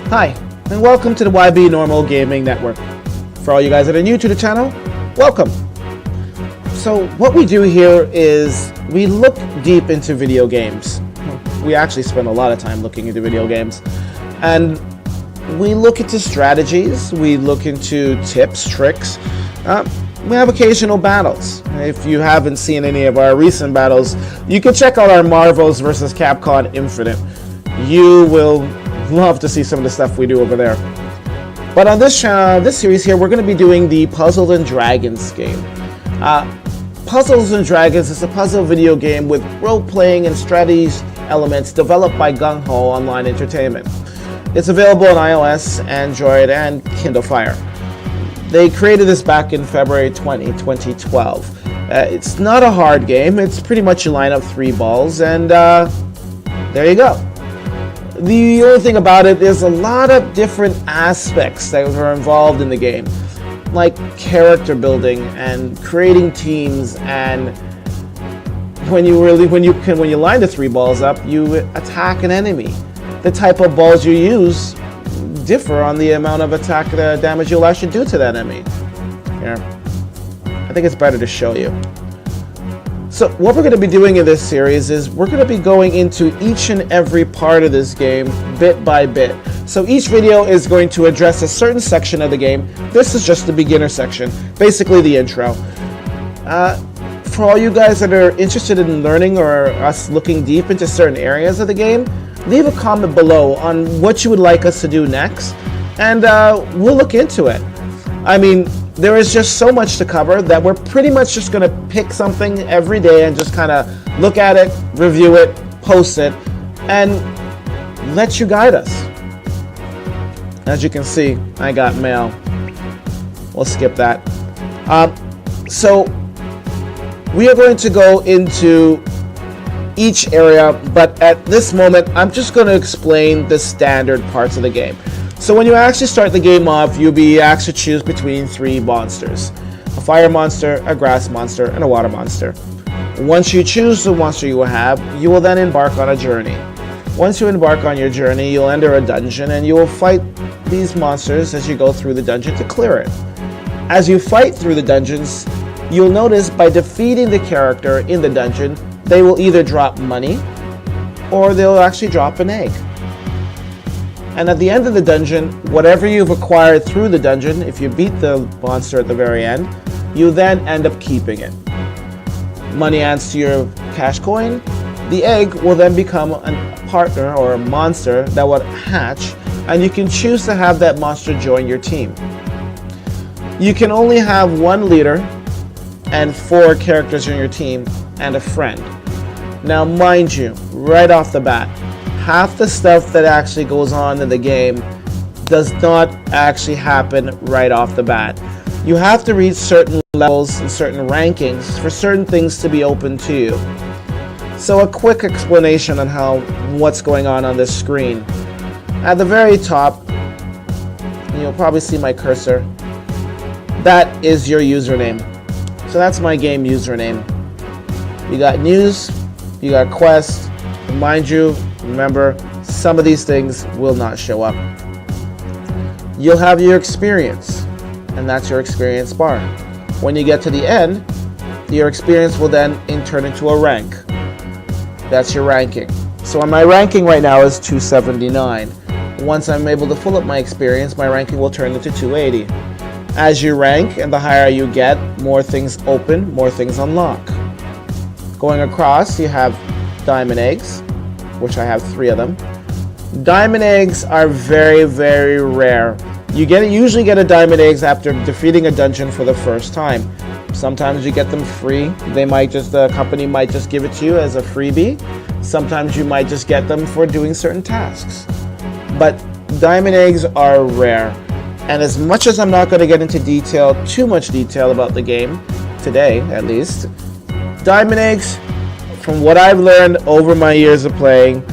Hi, and welcome to the YB Normal Gaming Network. For all you guys that are new to the channel, welcome. So what we do here is we look deep into video games. We actually spend a lot of time looking into video games. And we look into strategies, we look into tips, tricks. We have occasional battles. If you haven't seen any of our recent battles, you can check out our Marvels vs. Capcom Infinite. You will love to see some of the stuff we do over there. But on this series here, we're going to be doing the Puzzles and Dragons game. Puzzles and Dragons is a puzzle video game with role-playing and strategy elements developed by GungHo Online Entertainment. It's available on iOS, Android, and Kindle Fire. They created this back in February 2012. It's not a hard game. It's pretty much you line up 3 balls, and there you go. The only thing about it is a lot of different aspects that are involved in the game, like character building and creating teams, and when you line the 3 balls up, you attack an enemy. The type of balls you use differ on the amount of attack damage you'll actually do to that enemy. Here, I think it's better to show you. So what we're going to be doing in this series is we're going to be going into each and every part of this game bit by bit. So each video is going to address a certain section of the game. This is just the beginner section, basically the intro. For all you guys that are interested in learning or us looking deep into certain areas of the game, leave a comment below on what you would like us to do next, and we'll look into it. I mean, there is just so much to cover that we're pretty much just going to pick something every day and just kind of look at it, review it, post it, and let you guide us. As you can see, I got mail. We'll skip that. So we are going to go into each area, but at this moment, I'm just going to explain the standard parts of the game. So when you actually start the game off, you'll be asked to choose between 3 monsters: a fire monster, a grass monster, and a water monster. Once you choose the monster you will have, you will then embark on a journey. Once you embark on your journey, you'll enter a dungeon and you will fight these monsters as you go through the dungeon to clear it. As you fight through the dungeons, you'll notice by defeating the character in the dungeon, they will either drop money or they'll actually drop an egg. And at the end of the dungeon, whatever you've acquired through the dungeon, if you beat the monster at the very end, you then end up keeping it. Money adds to your cash coin. The egg will then become a partner or a monster that will hatch, and you can choose to have that monster join your team. You can only have 1 leader and 4 characters in your team and a friend. Now mind you, right off the bat, half the stuff that actually goes on in the game does not actually happen right off the bat. You have to reach certain levels and certain rankings for certain things to be open to you. So a quick explanation on what's going on this screen. At the very top, you'll probably see my cursor. That is your username. So that's my game username. You got news, you got quests, and mind you, remember, some of these things will not show up. You'll have your experience, and that's your experience bar. When you get to the end, your experience will then turn into a rank. That's your ranking. So my ranking right now is 279. Once I'm able to fill up my experience, my ranking will turn into 280. As you rank and the higher you get, more things open, more things unlock. Going across, you have diamond eggs, which I have 3 of them. Diamond eggs are very, very rare. You usually get a diamond eggs after defeating a dungeon for the first time. Sometimes you get them free. The company might just give it to you as a freebie. Sometimes you might just get them for doing certain tasks. But diamond eggs are rare. And as much as I'm not going to get into too much detail about the game, today at least, diamond eggs, from what I've learned over my years of playing,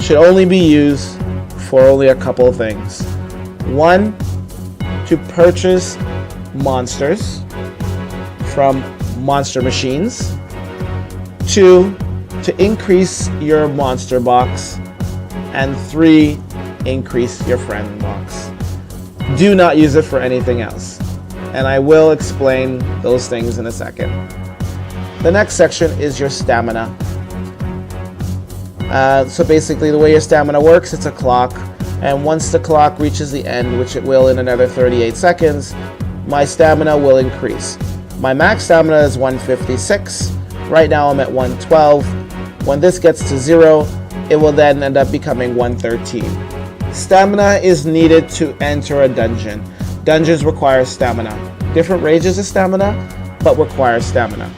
should only be used for only a couple of things. 1, to purchase monsters from monster machines. 2, to increase your monster box. And 3, increase your friend box. Do not use it for anything else. And I will explain those things in a second. The next section is your stamina. So basically the way your stamina works, it's a clock. And once the clock reaches the end, which it will in another 38 seconds, my stamina will increase. My max stamina is 156. Right now I'm at 112. When this gets to 0, it will then end up becoming 113. Stamina is needed to enter a dungeon. Dungeons require stamina. Different ranges of stamina, but require stamina.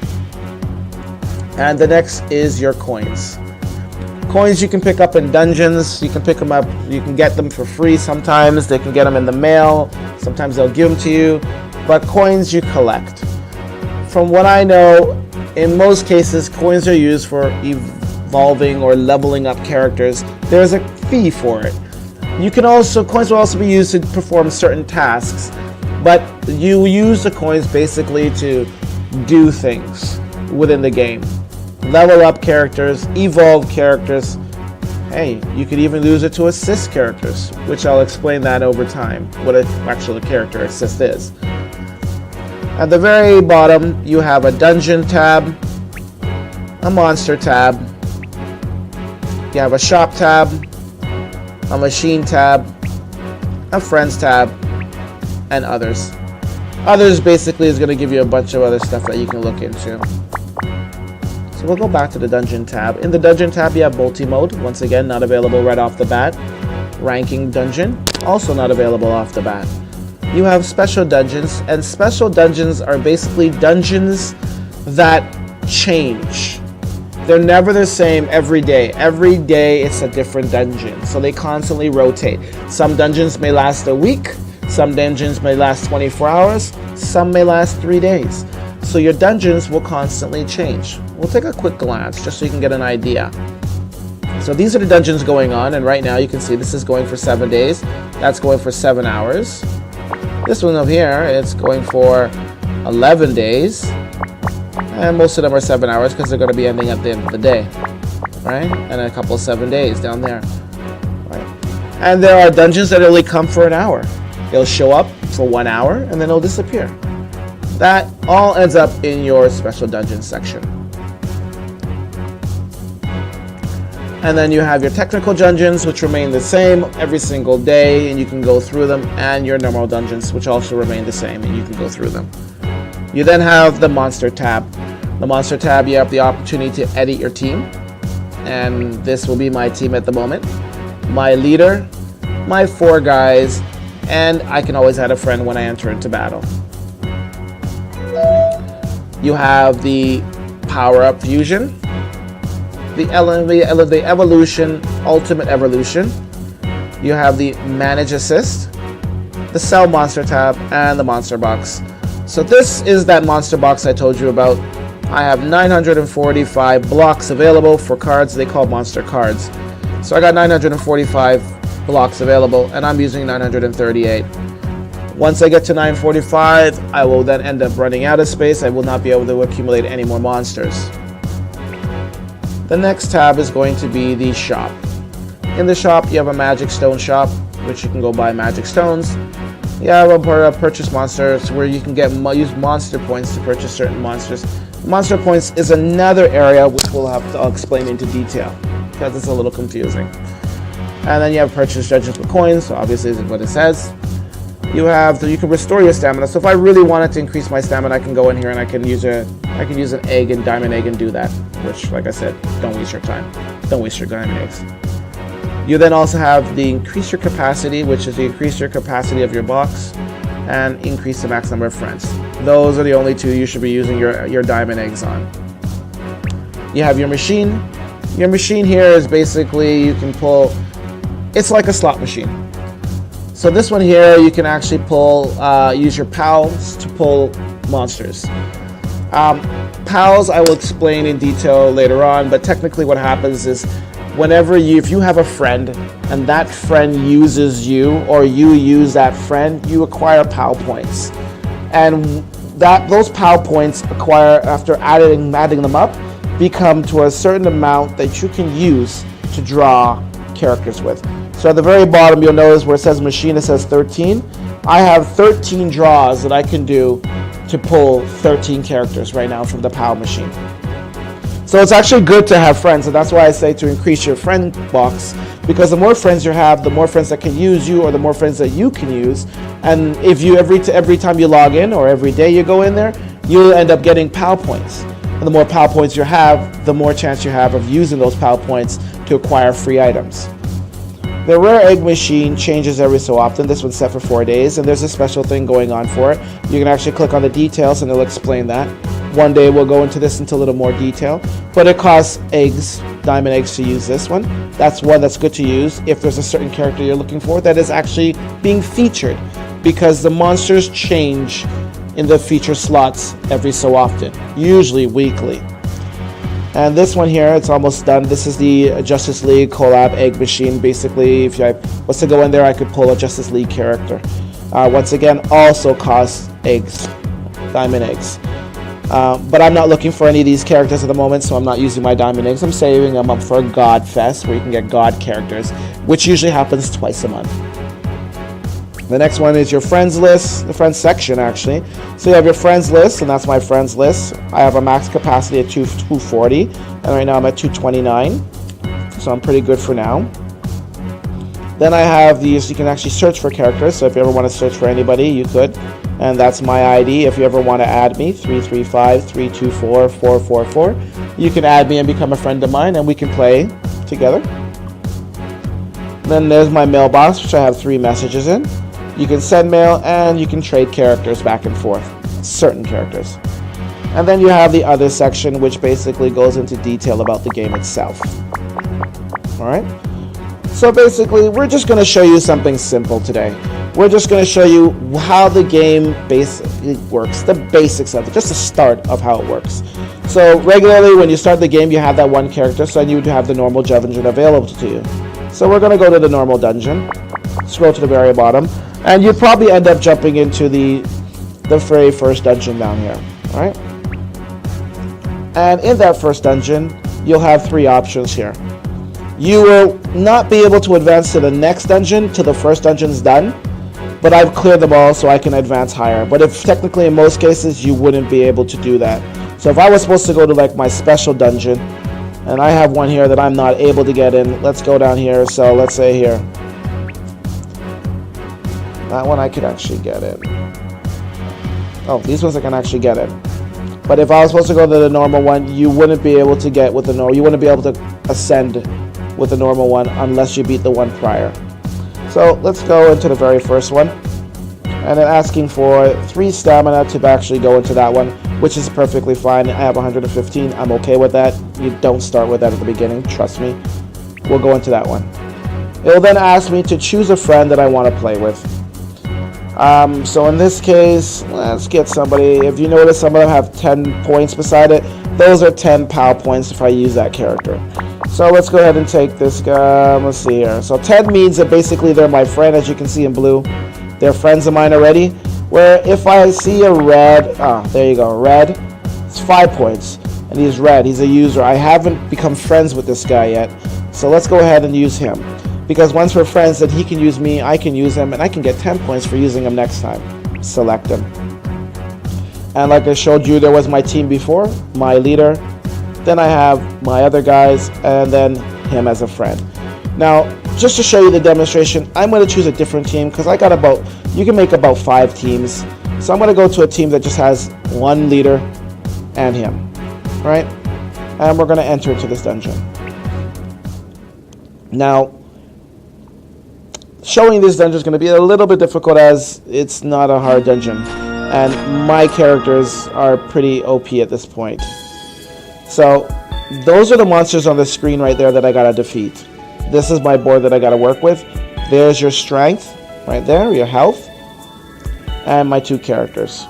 And the next is your coins. Coins you can pick up in dungeons. You can pick them up, you can get them for free sometimes. They can get them in the mail. Sometimes they'll give them to you. But coins you collect. From what I know, in most cases, coins are used for evolving or leveling up characters. There's a fee for it. Coins will also be used to perform certain tasks, but you use the coins basically to do things within the game. Level up characters, evolve characters. Hey, you could even use it to assist characters, which I'll explain that over time, what actually a character assist is. At the very bottom, you have a dungeon tab, a monster tab, you have a shop tab, a machine tab, a friends tab, and others. Others basically is going to give you a bunch of other stuff that you can look into. So we'll go back to the dungeon tab. In the dungeon tab, you have multi-mode. Once again, not available right off the bat. Ranking dungeon, also not available off the bat. You have special dungeons, and special dungeons are basically dungeons that change. They're never the same every day. Every day it's a different dungeon, so they constantly rotate. Some dungeons may last a week, some dungeons may last 24 hours, some may last 3 days. So your dungeons will constantly change. We'll take a quick glance just so you can get an idea. So these are the dungeons going on, and right now you can see this is going for 7 days. That's going for 7 hours. This one over here, it's going for 11 days. And most of them are 7 hours because they're going to be ending at the end of the day. Right? And a couple 7 days down there. Right? And there are dungeons that only come for an hour. They'll show up for 1 hour and then they'll disappear. That all ends up in your special dungeon section. And then you have your technical dungeons, which remain the same every single day, and you can go through them, and your normal dungeons, which also remain the same, and you can go through them. You then have the monster tab. The monster tab, you have the opportunity to edit your team, and this will be my team at the moment. My leader, my 4 guys, and I can always add a friend when I enter into battle. You have the power-up fusion, the evolution, ultimate evolution. You have the manage assist, the sell monster tab, and the monster box. So this is that monster box I told you about. I have 945 blocks available for cards they call monster cards. So I got 945 blocks available, and I'm using 938. Once I get to 945, I will then end up running out of space. I will not be able to accumulate any more monsters. The next tab is going to be the shop. In the shop, you have a magic stone shop, which you can go buy magic stones. You have a purchase monsters where you can use monster points to purchase certain monsters. Monster points is another area which I'll explain into detail because it's a little confusing. And then you have purchase dungeons with coins, so obviously is what it says. You can restore your stamina. So if I really wanted to increase my stamina, I can go in here and I can use an egg and diamond egg and do that. Which, like I said, don't waste your time. Don't waste your diamond eggs. You then also have the increase your capacity, which is the increase your capacity of your box, and increase the max number of friends. Those are the only 2 you should be using your diamond eggs on. You have your machine. Your machine here is basically you can pull. It's like a slot machine. So this one here, you can actually use your pals to pull monsters. Pals I will explain in detail later on, but technically what happens is if you have a friend and that friend uses you or you use that friend, you acquire pal points. And those pal points acquire after adding them up become to a certain amount that you can use to draw characters with. So at the very bottom, you'll notice where it says machine, it says 13. I have 13 draws that I can do to pull 13 characters right now from the PAL machine. So it's actually good to have friends, and that's why I say to increase your friend box, because the more friends you have, the more friends that can use you, or the more friends that you can use. And if you every time you log in or every day you go in there, you'll end up getting PAL points. And the more PAL points you have, the more chance you have of using those PAL points to acquire free items. The rare egg machine changes every so often. This one's set for 4 days, and there's a special thing going on for it. You can actually click on the details and it'll explain that. One day we'll go into this into a little more detail, but it costs eggs, diamond eggs, to use this one. That's one that's good to use if there's a certain character you're looking for that is actually being featured, because the monsters change in the feature slots every so often, usually weekly. And this one here, it's almost done. This is the Justice League collab egg machine. Basically, if I was to go in there, I could pull a Justice League character. Once again, also costs eggs, diamond eggs. But I'm not looking for any of these characters at the moment, so I'm not using my diamond eggs. I'm saving them up for a God Fest, where you can get God characters, which usually happens twice a month. The next one is your friends list, the friends section actually. So you have your friends list, and that's my friends list. I have a max capacity of 240, and right now I'm at 229, so I'm pretty good for now. Then I have these, you can actually search for characters, so if you ever want to search for anybody, you could. And that's my ID. If you ever want to add me, 335-324-444. You can add me and become a friend of mine, and we can play together. Then there's my mailbox, which I have 3 messages in. You can send mail, and you can trade characters back and forth, certain characters. And then you have the other section, which basically goes into detail about the game itself. Alright? So basically, we're just going to show you something simple today. We're just going to show you how the game basically works, the basics of it, just the start of how it works. So regularly, when you start the game, you have that one character, so you would have the normal dungeon available to you. So we're going to go to the normal dungeon, scroll to the very bottom, and you'd probably end up jumping into the very first dungeon down here. All right? And in that first dungeon, you'll have 3 options here. You will not be able to advance to the next dungeon till the first dungeon's done, but I've cleared them all so I can advance higher. But if technically in most cases you wouldn't be able to do that. So if I was supposed to go to like my special dungeon, and I have one here that I'm not able to get in, let's go down here. So let's say here, that one I could actually get in. Oh, these ones I can actually get in. But if I was supposed to go to the normal one, you wouldn't be able to get with the normal. You wouldn't be able to ascend with the normal one unless you beat the one prior. So let's go into the very first one, and then asking for 3 stamina to actually go into that one, which is perfectly fine. I have 115. I'm okay with that. You don't start with that at the beginning, trust me. We'll go into that one. It will then ask me to choose a friend that I want to play with. So in this case, let's get somebody. If you notice, some of them have 10 points beside it. Those are 10 PAL points if I use that character. So let's go ahead and take this guy. Let's see here. So 10 means that basically they're my friend, as you can see in blue. They're friends of mine already. Where if I see a red, there you go, red, it's 5 points. And he's red, he's a user. I haven't become friends with this guy yet. So let's go ahead and use him. Because once we're friends, then he can use me, I can use him, and I can get 10 points for using him next time. Select him. And like I showed you, there was my team before, my leader. Then I have my other guys, and then him as a friend. Now, just to show you the demonstration, I'm going to choose a different team because I got you can make about 5 teams. So I'm going to go to a team that just has 1 leader and him. All right? And we're going to enter into this dungeon. Now, showing this dungeon is going to be a little bit difficult as it's not a hard dungeon. And my characters are pretty OP at this point. So, those are the monsters on the screen right there that I gotta defeat. This is my board that I gotta work with. There's your strength, right there, your health, and my 2 characters.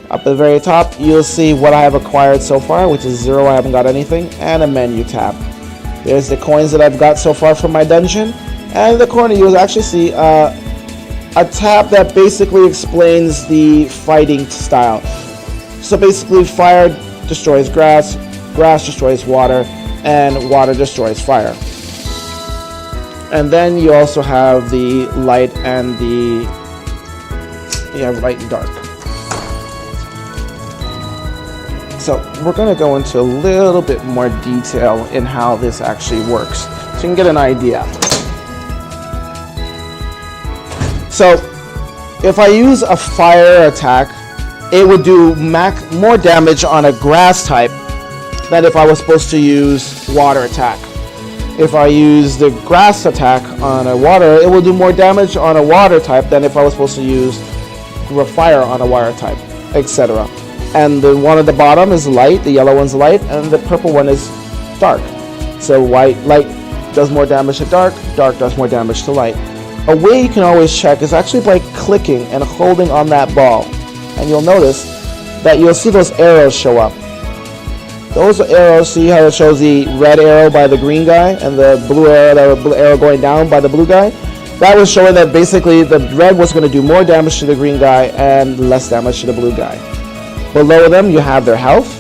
Up at the very top, you'll see what I have acquired so far, which is 0, I haven't got anything, and a menu tab. There's the coins that I've got so far from my dungeon, and in the corner you'll actually see a tab that basically explains the fighting style. So basically, fire destroys grass, grass destroys water, and water destroys fire. And then you also have the light and light and dark. So we're going to go into a little bit more detail in how this actually works, so you can get an idea. So if I use a fire attack, it would do more damage on a grass type than if I was supposed to use water attack. If I use the grass attack on a water, it will do more damage on a water type than if I was supposed to use fire on a water type, etc. And the one at the bottom is light, the yellow one's light, and the purple one is dark. So light does more damage to dark, dark does more damage to light. A way you can always check is actually by clicking and holding on that ball. And you'll notice that you'll see those arrows show up. Those arrows, see how it shows the red arrow by the green guy and the blue arrow going down by the blue guy? That was showing that basically the red was going to do more damage to the green guy and less damage to the blue guy. Below them you have their health,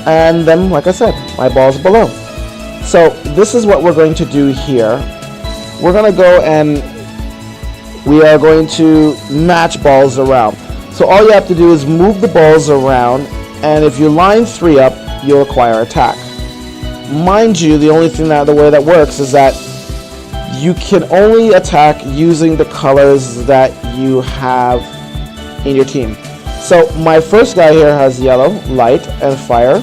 and then, like I said, my ball's below. So this is what we're going to do here. We're going to go and we are going to match balls around. So all you have to do is move the balls around, and if you line 3 up, you'll acquire attack. Mind you, the only thing the way that works is that you can only attack using the colors that you have in your team. So my first guy here has yellow, light, and fire.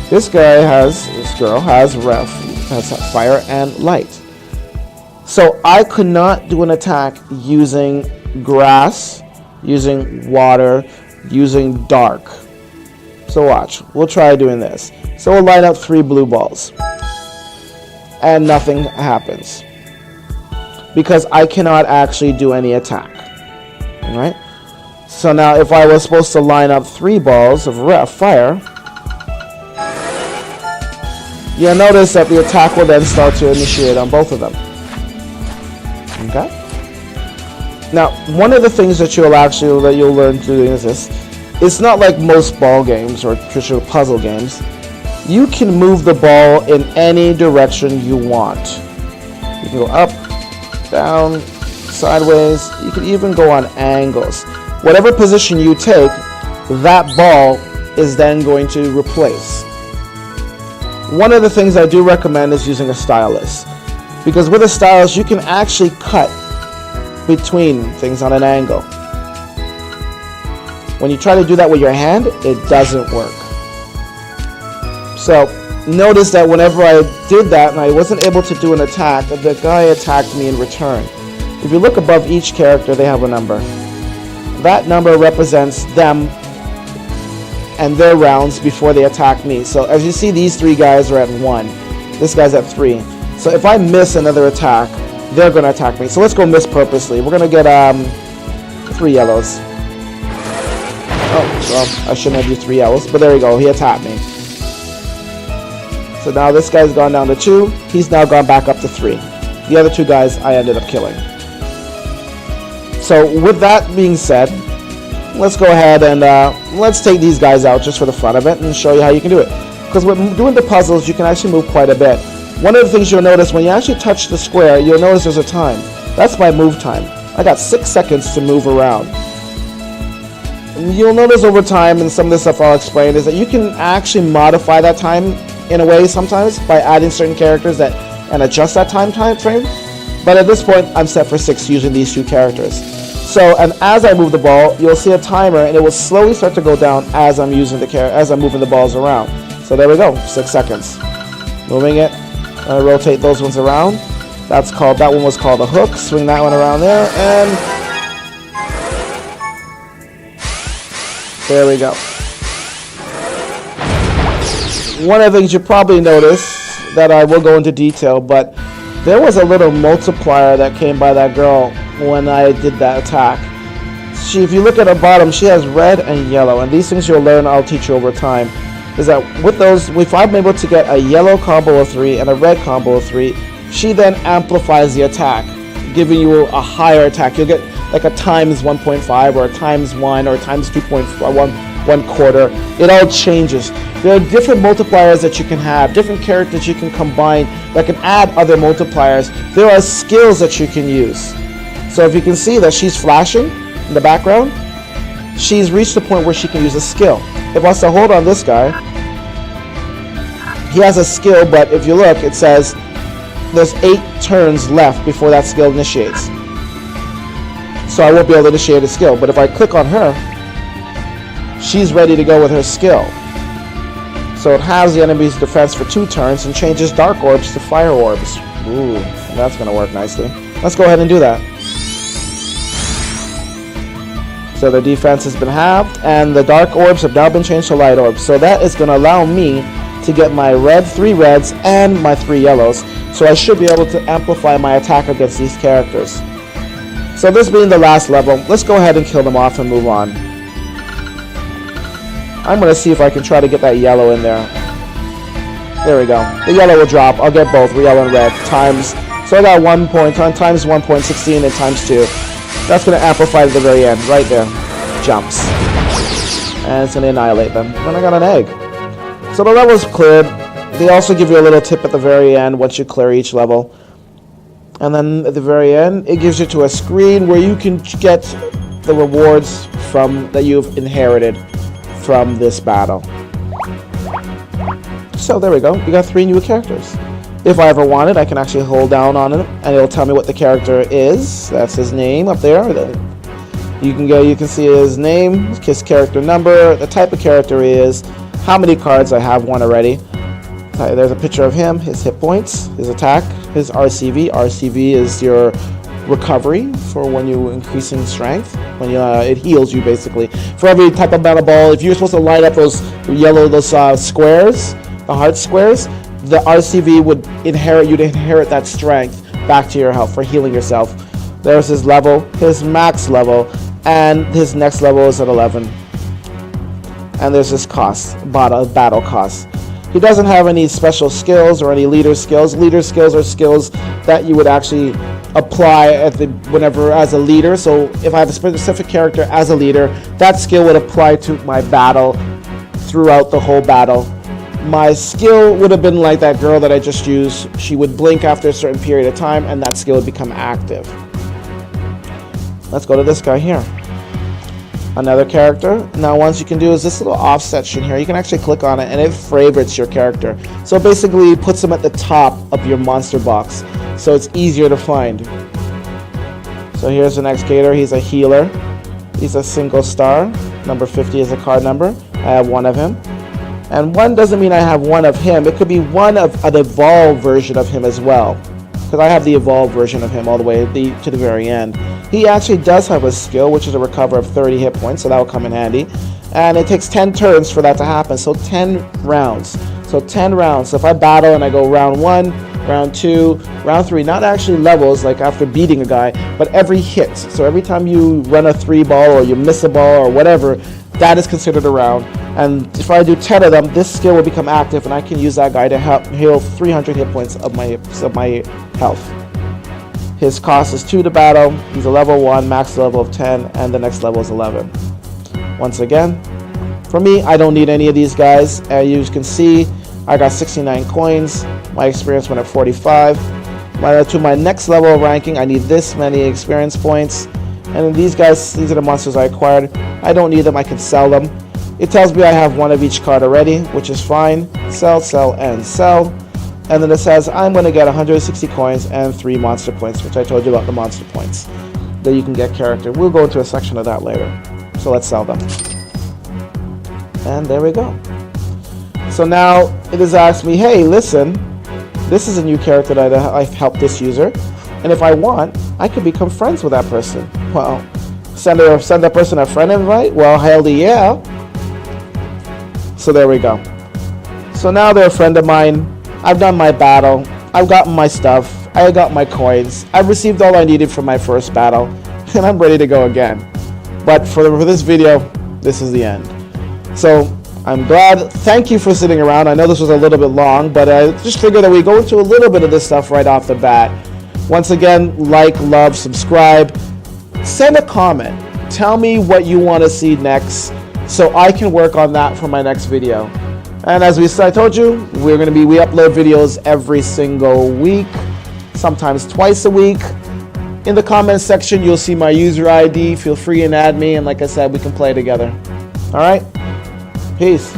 This girl has fire and light. So I could not do an attack using grass, using water, using dark. So watch, we'll try doing this. So we'll line up 3 blue balls, and nothing happens because I cannot actually do any attack. All right. So now if I was supposed to line up 3 balls of fire, you'll notice that the attack will then start to initiate on both of them. Okay? Now, one of the things that you'll learn to do is this. It's not like most ball games or traditional puzzle games. You can move the ball in any direction you want. You can go up, down, sideways. You can even go on angles. Whatever position you take, that ball is then going to replace. One of the things I do recommend is using a stylus, because with a stylus you can actually cut between things on an angle. When you try to do that with your hand, it doesn't work. So notice that whenever I did that and I wasn't able to do an attack, the guy attacked me in return. If you look above each character, they have a number. That number represents them and their rounds before they attack me. So as you see, these 3 guys are at 1. This guy's at 3. So if I miss another attack, they're going to attack me. So let's go miss purposely. We're going to get 3 yellows. Oh, well, I shouldn't have used 3 yellows, but there you go. He attacked me. So now this guy's gone down to 2. He's now gone back up to 3. The other 2 guys I ended up killing. So with that being said, let's go ahead and let's take these guys out just for the fun of it and show you how you can do it. Because when doing the puzzles, you can actually move quite a bit. One of the things you'll notice when you actually touch the square, you'll notice there's a time. That's my move time. I got 6 seconds to move around. And you'll notice over time, and some of the stuff I'll explain, is that you can actually modify that time in a way sometimes by adding certain characters and adjust that time frame. But at this point, I'm set for 6 using these 2 characters. So, and as I move the ball, you'll see a timer, and it will slowly start to go down as I'm moving the balls around. So there we go, 6 seconds. Moving it, rotate those ones around. That one was called a hook. Swing that one around there, and there we go. One of the things you probably notice that I will go into detail, but there was a little multiplier that came by that girl when I did that attack. If you look at her bottom, she has red and yellow, and these things you'll learn, I'll teach you over time, is that with those, if I'm able to get a yellow combo of 3 and a red combo of 3, she then amplifies the attack, giving you a higher attack. You'll get like a times 1.5 or a times 1 or a times 2.1 quarter. It all changes. There are different multipliers that you can have, different characters you can combine that can add other multipliers. There are skills that you can use. So if you can see that she's flashing in the background, she's reached the point where she can use a skill. If I was to hold on this guy, he has a skill, but if you look, it says there's 8 turns left before that skill initiates. So I won't be able to initiate a skill, but if I click on her, she's ready to go with her skill. So it has the enemy's defense for 2 turns and changes dark orbs to fire orbs. Ooh, that's going to work nicely. Let's go ahead and do that. So the defense has been halved, and the dark orbs have now been changed to light orbs. So that is going to allow me to get my 3 reds and my 3 yellows. So I should be able to amplify my attack against these characters. So this being the last level, let's go ahead and kill them off and move on. I'm going to see if I can try to get that yellow in there. There we go. The yellow will drop. I'll get both yellow and red times. So I got 1 point times 1.16 and times 2. That's going to amplify to the very end. Right there. Jumps. And it's going to annihilate them. And I got an egg. So the level's cleared. They also give you a little tip at the very end once you clear each level. And then at the very end, it gives you to a screen where you can get the rewards that you've inherited from this battle. So there we go. You got 3 new characters. If I ever want it, I can actually hold down on it, and it'll tell me what the character is. That's his name up there. You can see his name, his character number, the type of character he is, how many cards. I have 1 already. There's a picture of him, his hit points, his attack, his RCV. RCV is your recovery for when you increasing strength. When it heals you basically. For every type of metal ball, if you're supposed to light up those squares, the heart squares, the RCV would you'd inherit that strength back to your health for healing yourself. There's his level, his max level, and his next level is at 11. And there's his cost, battle cost. He doesn't have any special skills or any leader skills. Leader skills are skills that you would actually apply whenever as a leader. So if I have a specific character as a leader, that skill would apply to my battle throughout the whole battle. My skill would have been like that girl that I just used. She would blink after a certain period of time, and that skill would become active. Let's go to this guy here. Another character. Now once you can do is this little off section here. You can actually click on it and it favorites your character. So it basically puts them at the top of your monster box. So it's easier to find. So here's the next gator. He's a healer. He's a single star. Number 50 is a card number. I have 1 of him. And 1 doesn't mean I have 1 of him. It could be 1 of an evolved version of him as well. Because I have the evolved version of him all the way to the very end. He actually does have a skill, which is a recover of 30 hit points, so that will come in handy. And it takes 10 turns for that to happen, so 10 rounds. So 10 rounds. So if I battle and I go round 1, round 2, round 3, not actually levels like after beating a guy, but every hit. So every time you run a 3 ball or you miss a ball or whatever, that is considered a round. And if I do 10 of them, this skill will become active, and I can use that guy to heal 300 hit points of my health. His cost is 2 to battle. He's a level 1, max level of 10, and the next level is 11. Once again, for me, I don't need any of these guys. As you can see, I got 69 coins. My experience went up 45. To my next level of ranking, I need this many experience points. And these guys, these are the monsters I acquired. I don't need them, I can sell them. It tells me I have 1 of each card already, which is fine. Sell, sell, and sell. And then it says I'm going to get 160 coins and 3 monster points, which I told you about the monster points that you can get character. We'll go into a section of that later. So let's sell them. And there we go. So now it has asked me, hey, listen, this is a new character that I've helped this user. And if I want, I could become friends with that person. Well, send that person a friend invite? Well, hell yeah. So there we go. So now they're a friend of mine. I've done my battle. I've gotten my stuff. I got my coins. I've received all I needed from my first battle. And I'm ready to go again. But for this video, this is the end. So I'm glad. Thank you for sitting around. I know this was a little bit long, but I just figured that we go into a little bit of this stuff right off the bat. Once again, like, love, subscribe. Send a comment. Tell me what you want to see next so I can work on that for my next video. And as I told you, we upload videos every single week, sometimes twice a week. In the comments section, you'll see my user ID. Feel free and add me. And like I said, we can play together. All right? Peace.